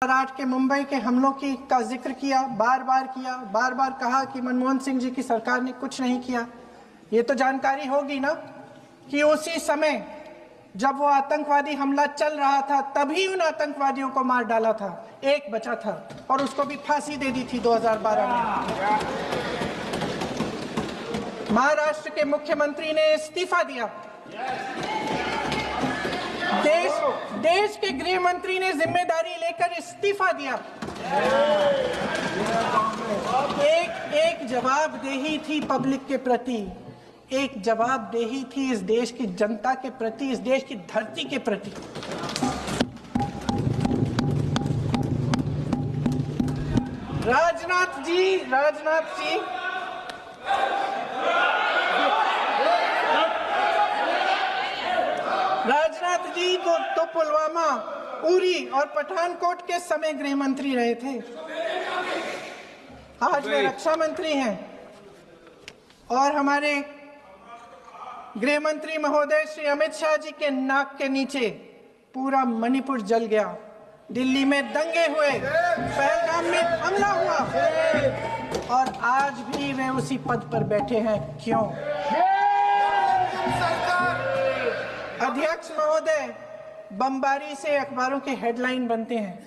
2008 के मुंबई के हमलों का जिक्र किया, बार बार कहा कि मनमोहन सिंह जी की सरकार ने कुछ नहीं किया। ये तो जानकारी होगी ना कि उसी समय जब वो आतंकवादी हमला चल रहा था तभी उन आतंकवादियों को मार डाला था, एक बचा था और उसको भी फांसी दे दी थी 2012 में। महाराष्ट्र के मुख्यमंत्री ने इस्तीफा दिया। देश के गृह मंत्री ने जिम्मेदारी लेकर इस्तीफा दिया। एक जवाबदेही थी पब्लिक के प्रति, एक जवाबदेही थी इस देश की जनता के प्रति, इस देश की धरती के प्रति। राजनाथ जी तो पुलवामा, उरी और पठानकोट के समय गृह मंत्री रहे थे। आज वे रक्षा मंत्री हैं और हमारे गृह मंत्री महोदय श्री अमित शाह जी के नाक के नीचे पूरा मणिपुर जल गया, दिल्ली में दंगे हुए, पहलगाम में हमला हुआ और आज भी वे उसी पद पर बैठे हैं। क्यों? अध्यक्ष महोदय, बमबारी से अखबारों के हेडलाइन बनते हैं,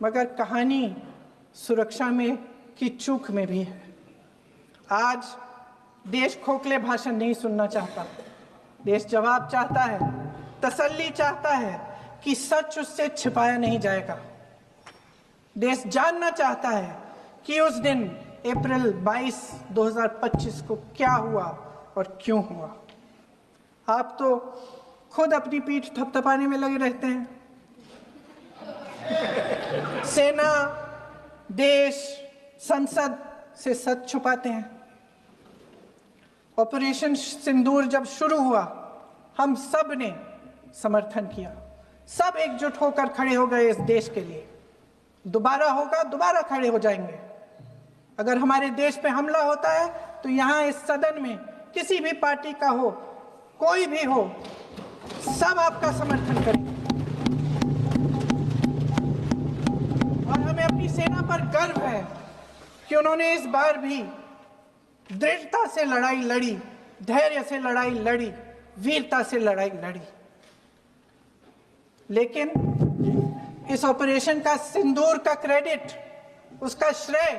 मगर कहानी सुरक्षा में की चूक में भी है। आज देश खोखले भाषण नहीं सुनना चाहता, देश जवाब चाहता है, तसल्ली चाहता है कि सच उससे छिपाया नहीं जाएगा। देश जानना चाहता है कि उस दिन अप्रैल 22, 2025 को क्या हुआ और क्यों हुआ। आप तो खुद अपनी पीठ थपथपाने में लगे रहते हैं। सेना, देश, संसद से सच छुपाते हैं। ऑपरेशन सिंदूर जब शुरू हुआ, हम सब ने समर्थन किया, सब एकजुट होकर खड़े हो गए इस देश के लिए। दोबारा होगा, दोबारा खड़े हो जाएंगे। अगर हमारे देश पे हमला होता है तो यहाँ इस सदन में किसी भी पार्टी का हो, कोई भी हो, सब आपका समर्थन करेंगे। और हमें अपनी सेना पर गर्व है कि उन्होंने इस बार भी दृढ़ता से लड़ाई लड़ी, धैर्य से लड़ाई लड़ी, वीरता से लड़ाई लड़ी। लेकिन इस ऑपरेशन का सिंदूर का क्रेडिट, उसका श्रेय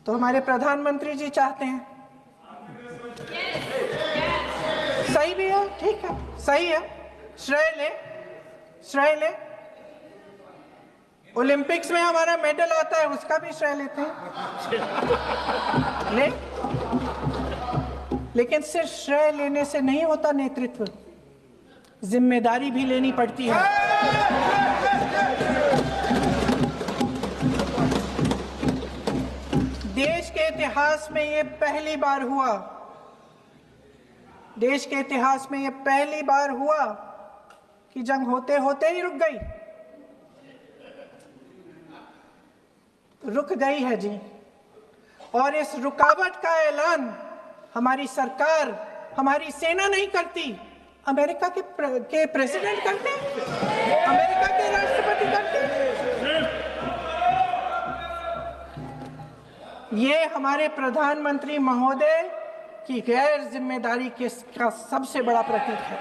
तो हमारे प्रधानमंत्री जी चाहते हैं। सही भी है, ठीक है, सही है, श्रेय ले। ओलंपिक्स में हमारा मेडल आता है, उसका भी श्रेय लेते हैं, लेकिन सिर्फ श्रेय लेने से नहीं होता नेतृत्व, जिम्मेदारी भी लेनी पड़ती है। देश के इतिहास में ये पहली बार हुआ, देश के इतिहास में यह पहली बार हुआ कि जंग होते होते ही रुक गई है जी। और इस रुकावट का ऐलान हमारी सरकार, हमारी सेना नहीं करती, अमेरिका के प्रेसिडेंट करते हैं, अमेरिका के राष्ट्रपति करते हैं। ये हमारे प्रधानमंत्री महोदय की गैर जिम्मेदारी का सबसे बड़ा प्रतीक है।